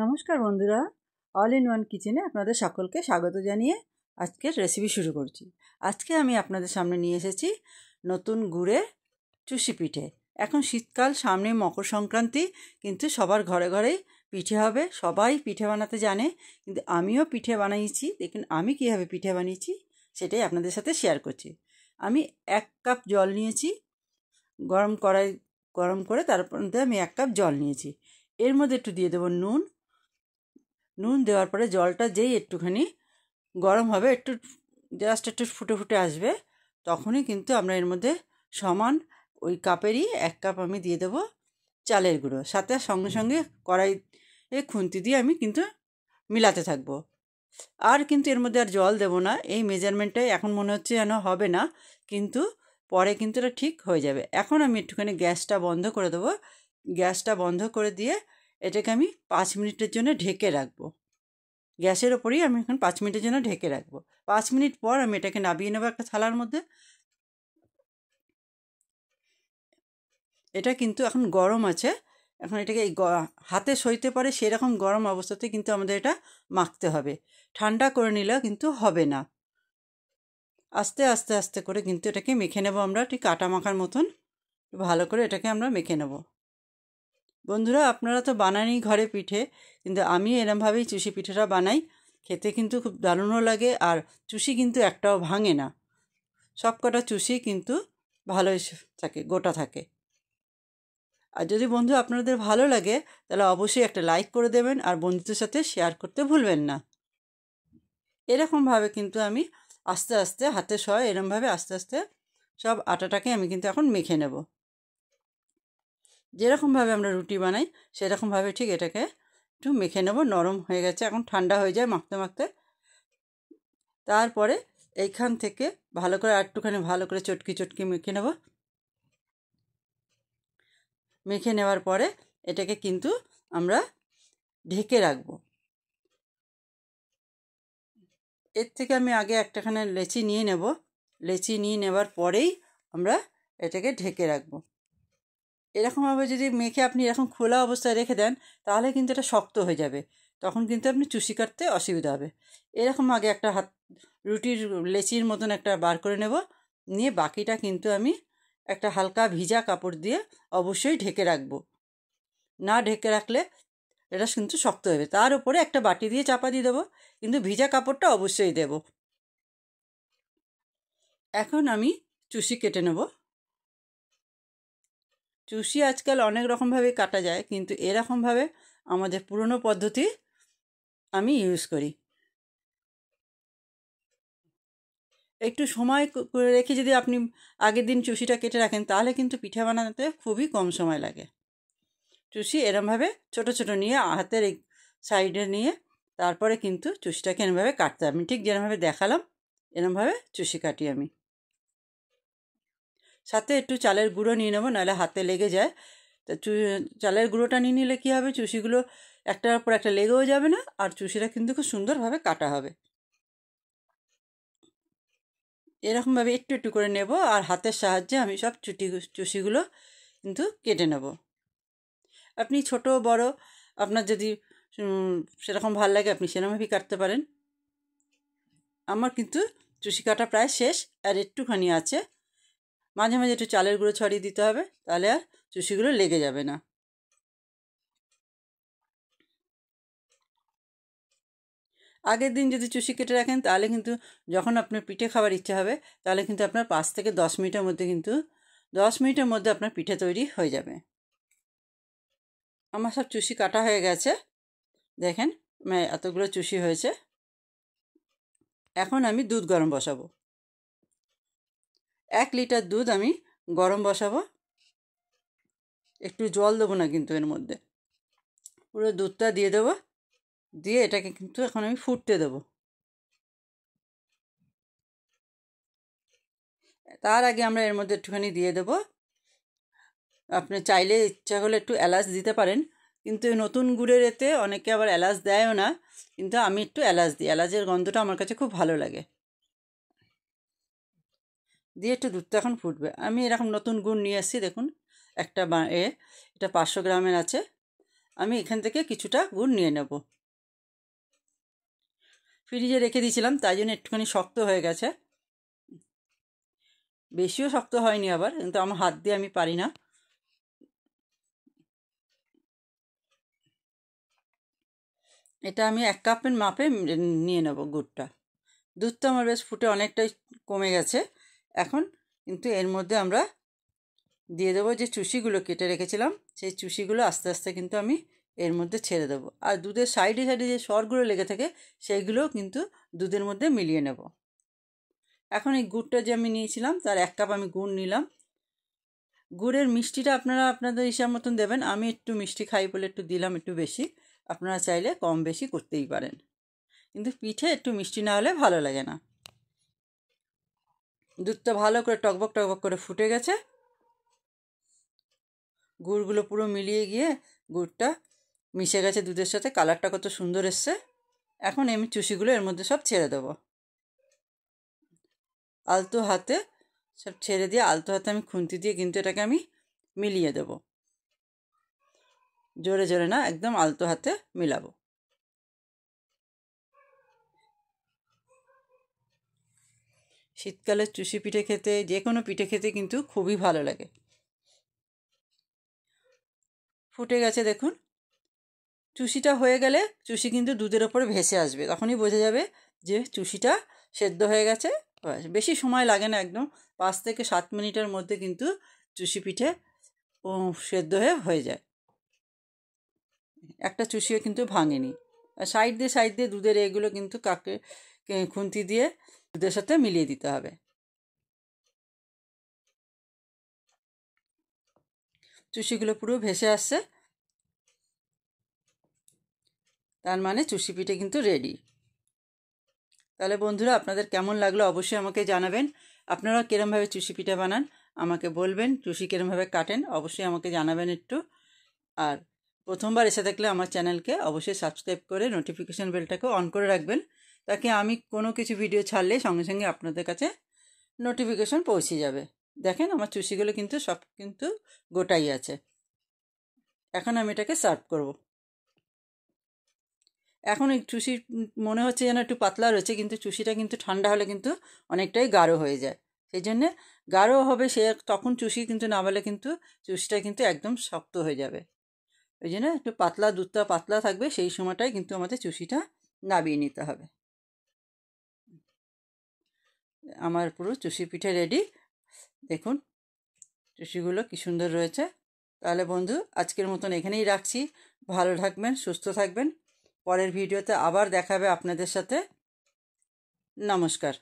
নমস্কার বন্ধুরা, all in one কিচেনে আপনাদের সকলকে স্বাগত জানিয়ে আজকের রেসিপি শুরু করছি। আজকে আমি আপনাদের সামনে নিয়ে এসেছি নতুন গুড়ে চুষি পিঠে। এখন শীতকাল, সামনে মকর সংক্রান্তি, কিন্তু সবার ঘরে ঘরেই পিঠে হবে। সবাই পিঠে বানাতে জানে, কিন্তু আমিও পিঠে বানিয়েছি। দেখুন আমি কীভাবে পিঠে বানিয়েছি সেটাই আপনাদের সাথে শেয়ার করছি। আমি 1 কাপ জল নিয়েছি, কড়াই গরম করে তারপর আমি 1 কাপ জল নিয়েছি। এর মধ্যে একটু দিয়ে দেবো নুন দেওয়ার পরে জলটা যেই একটুখানি গরম হবে, একটু ফুটে ফুটে আসবে, তখনই কিন্তু আমরা এর মধ্যে সমান ওই কাপেরই 1 কাপ আমি দিয়ে দেবো চালের গুঁড়ো। সাথে সঙ্গে সঙ্গে কড়াইয়ে খুন্তি দিয়ে আমি কিন্তু মিলাতে থাকবো। আর কিন্তু এর মধ্যে আর জল দেবো না। এই মেজারমেন্টটাই এখন মনে হচ্ছে যেন হবে না, কিন্তু পরে কিন্তু এটা ঠিক হয়ে যাবে। এখন আমি একটুখানি গ্যাসটা বন্ধ করে দেবো। গ্যাসটা বন্ধ করে দিয়ে এটাকে আমি 5 মিনিটের জন্য ঢেকে রাখবো। গ্যাসের ওপরেই আমি এখন 5 মিনিটের জন্য ঢেকে রাখবো। 5 মিনিট পর আমি এটাকে নামিয়ে নেবো একটা থালার মধ্যে। এটা কিন্তু এখন গরম আছে। এখন এটাকে হাতে সইতে পারে সেরকম গরম অবস্থাতে কিন্তু আমাদের এটা মাখতে হবে। ঠান্ডা করে নিলেও কিন্তু হবে না। আস্তে আস্তে আস্তে করে কিন্তু এটাকে মেখে নেবো আমরা, ঠিক আটা মাখার মতন ভালো করে এটাকে আমরা মেখে নেব। বন্ধুরা, আপনারা তো বানানই ঘরে পিঠে, কিন্তু আমি এরমভাবেই চুষি পিঠেটা বানাই। খেতে কিন্তু খুব দারুণও লাগে, আর চুষি কিন্তু একটাও ভাঙে না। সব কটা চুষি কিন্তু ভালোই থাকে, গোটা থাকে। আর যদি বন্ধু আপনাদের ভালো লাগে তাহলে অবশ্যই একটা লাইক করে দেবেন, আর বন্ধুদের সাথে শেয়ার করতে ভুলবেন না। এরকমভাবে কিন্তু আমি আস্তে আস্তে হাতে এরমভাবে আস্তে আস্তে সব আটাটাকে আমি কিন্তু এখন মেখে নেব। যেরকমভাবে আমরা রুটি বানাই সেরকমভাবে ঠিক এটাকে একটু মেখে নেব। নরম হয়ে গেছে, এখন ঠান্ডা হয়ে যায় মাখতে মাখতে। তারপরে এইখান থেকে ভালো করে একটুখানি ভালো করে চটকি মেখে নেব। মেখে নেওয়ার পরে এটাকে কিন্তু আমরা ঢেকে রাখবো। এর থেকে আমি আগে একটাখানে লেচি নিয়ে নেব। লেচি নিয়ে নেওয়ার পরেই আমরা এটাকে ঢেকে রাখবো। এরকমভাবে যদি মেখে আপনি এরকম খোলা অবস্থায় রেখে দেন তাহলে কিন্তু এটা শক্ত হয়ে যাবে, তখন কিন্তু আপনি চুষি কাটতে অসুবিধা হবে। এরকম আগে একটা রুটির লেচির মতন একটা বার করে নেব। নিয়ে বাকিটা কিন্তু আমি একটা হালকা ভিজা কাপড় দিয়ে অবশ্যই ঢেকে রাখবো। না ঢেকে রাখলে এটা কিন্তু শক্ত হবে। তার উপরে একটা বাটি দিয়ে চাপা দিয়ে দেবো, কিন্তু ভিজা কাপড়টা অবশ্যই দেব। এখন আমি চুষি কেটে নেব। চুষি আজকাল অনেক রকমভাবে কাটা যায়, কিন্তু এরকমভাবে আমাদের পুরনো পদ্ধতি আমি ইউজ করি। একটু সময় করে রেখে যদি আপনি আগের দিন চুষিটা কেটে রাখেন তাহলে কিন্তু পিঠা বানাতে খুবই কম সময় লাগে। চুষি এরমভাবে ছোট ছোট নিয়ে হাতের এই সাইডে নিয়ে তারপরে কিন্তু চুষিটাকে এরমভাবে কাটতে হবে। আমি ঠিক যেরমভাবে দেখালাম এরমভাবে চুষি কাটি আমি। সাথে একটু চালের গুঁড়ো নিয়ে নেবো, নাহলে হাতে লেগে যায়। তো চালের গুঁড়োটা নিয়ে নিলে কী হবে, চুষিগুলো একটার পর একটা লেগেও যাবে না, আর চুষিটা কিন্তু খুব সুন্দরভাবে কাটা হবে। এরকমভাবে একটু একটু করে নেব, আর হাতের সাহায্যে আমি সব চুষিগুলো কিন্তু কেটে নেব। আপনি ছোট বড় আপনার যদি সেরকম ভাল লাগে আপনি সেরকমভাবেই কাটতে পারেন। আমার কিন্তু চুষি কাটা প্রায় শেষ, আর একটুখানি আছে। মাঝে মাঝে একটু চালের গুঁড়ো ছড়িয়ে দিতে হবে, তাহলে আর চুষিগুলো লেগে যাবে না। আগের দিন যদি চুষি কেটে রাখেন তাহলে কিন্তু যখন আপনার পিঠে খাবার ইচ্ছা হবে তাহলে কিন্তু আপনার 5 থেকে 10 মিনিটের মধ্যে আপনার পিঠে তৈরি হয়ে যাবে। আমার সব চুষি কাটা হয়ে গেছে, দেখেন এতগুলো চুষি হয়েছে। এখন আমি দুধ গরম বসাবো। 1 লিটার দুধ আমি গরম বসাবো। একটু জল দেবো না কিন্তু এর মধ্যে, পুরো দুধটা দিয়ে দেবো। দিয়ে এটাকে কিন্তু এখন আমি ফুটতে দেবো। তার আগে আমরা এর মধ্যে একটুখানি দিয়ে দেবো, আপনি চাইলে ইচ্ছা করলে একটু এলাচ দিতে পারেন, কিন্তু নতুন গুড়ের এতে অনেকে আবার এলাচ দেয়ও না, কিন্তু আমি একটু এলাচ দিই। এলাচের গন্ধটা আমার কাছে খুব ভালো লাগে। দিয়ে একটু দুধটা এখন ফুটবে। আমি এরকম নতুন গুড় নিয়ে এসেছি, দেখুন একটা এটা 500 গ্রামের আছে। আমি এখান থেকে কিছুটা গুড় নিয়ে নেব। ফ্রিজে রেখে দিয়েছিলাম, তাই জন্য একটুখানি শক্ত হয়ে গেছে, বেশিও শক্ত হয়নি আবার, কিন্তু আমার হাত দিয়ে আমি পারি না। এটা আমি 1 কাপের মাপে নিয়ে নেব গুড়টা। দুধটা আমার বেশ ফুটে অনেকটাই কমে গেছে। এখন কিন্তু এর মধ্যে আমরা দিয়ে দেবো যে চুষিগুলো কেটে রেখেছিলাম, সেই চুষিগুলো আস্তে আস্তে কিন্তু আমি এর মধ্যে ছেড়ে দেবো। আর দুধের সাইডে সাইডে যে সরগুলো লেগে থাকে সেইগুলোও কিন্তু দুধের মধ্যে মিলিয়ে নেব। এখন এই গুড়টা যে আমি নিয়েছিলাম তার 1 কাপ আমি গুড় নিলাম। গুড়ের মিষ্টিটা আপনারা আপনাদের হিসাব মতন দেবেন। আমি একটু মিষ্টি খাই বলে একটু দিলাম একটু বেশি, আপনারা চাইলে কম বেশি করতেই পারেন, কিন্তু পিঠে একটু মিষ্টি না হলে ভালো লাগে না। দুধটা ভালো করে টকবক টকবক করে ফুটে গেছে, গুড়গুলো পুরো মিলিয়ে গিয়ে গুড়টা মিশে গেছে দুধের সাথে, কালারটা কত সুন্দর এসছে। এখন আমি চুষিগুলো এর মধ্যে সব ছেড়ে দেবো। আলতো হাতে সব ছেড়ে দিয়ে আলতো হাতে আমি খুন্তি দিয়ে কিন্তু এটাকে আমি মিলিয়ে দেব। জোরে জোরে না, একদম আলতো হাতে মিলাবো। শীতকালে চুষি পিঠে খেতে, যে কোনো পিঠে খেতে কিন্তু খুবই ভালো লাগে। ফুটে গেছে দেখুন। চুষিটা হয়ে গেলে চুষি কিন্তু দুধের ওপরে ভেসে আসবে, তখনই বোঝা যাবে যে চুষিটা সেদ্ধ হয়ে গেছে। বেশি সময় লাগে না, একদম 5 থেকে 7 মিনিটের মধ্যে কিন্তু চুষি পিঠে সেদ্ধ হয়ে যায়। একটা চুষিও কিন্তু ভাঙেনি। আর সাইড দিয়ে দুধের এগুলো কিন্তু খুন্তি দিয়ে দুধের সাথে মিলিয়ে দিতে হবে। চুষিগুলো পুরো ভেসে আসছে, তার মানে চুষি পিঠে কিন্তু রেডি। তাহলে বন্ধুরা, আপনাদের কেমন লাগলো অবশ্যই আমাকে জানাবেন। আপনারা কীরমভাবে চুষি পিঠা বানান আমাকে বলবেন, চুষি কীরমভাবে কাটেন অবশ্যই আমাকে জানাবেন একটু। আর প্রথমবার এসে থাকলে আমার চ্যানেলকে অবশ্যই সাবস্ক্রাইব করে নোটিফিকেশান বেলটাকেও অন করে রাখবেন, তাকে আমি কোনো কিছু ভিডিও ছাড়লে সঙ্গে সঙ্গে আপনাদের কাছে নোটিফিকেশান পৌঁছে যাবে। দেখেন আমার চুষিগুলো কিন্তু সব কিন্তু গোটাই আছে। এখন আমি এটাকে সার্ভ করব। এখন এই চুষি মনে হচ্ছে যেন একটু পাতলা রয়েছে, কিন্তু চুষিটা কিন্তু ঠান্ডা হলে কিন্তু অনেকটাই গাঢ় হয়ে যায়। সেই জন্যে গাঢ় হবে সে তখন চুষি কিন্তু নামালে কিন্তু চুষিটা কিন্তু একদম শক্ত হয়ে যাবে। ওই জন্য একটু পাতলা, দুধটা পাতলা থাকবে, সেই সময়টাই কিন্তু আমাদের চুষিটা নামিয়ে নিতে হবে। আমার পুরো চুষি পিঠে রেডি। দেখুন চুষিগুলো কী সুন্দর রয়েছে। তাহলে বন্ধু, আজকের মতন এখানেই রাখছি। ভালো থাকবেন, সুস্থ থাকবেন। পরের ভিডিওতে আবার দেখাবে আপনাদের সাথে। নমস্কার।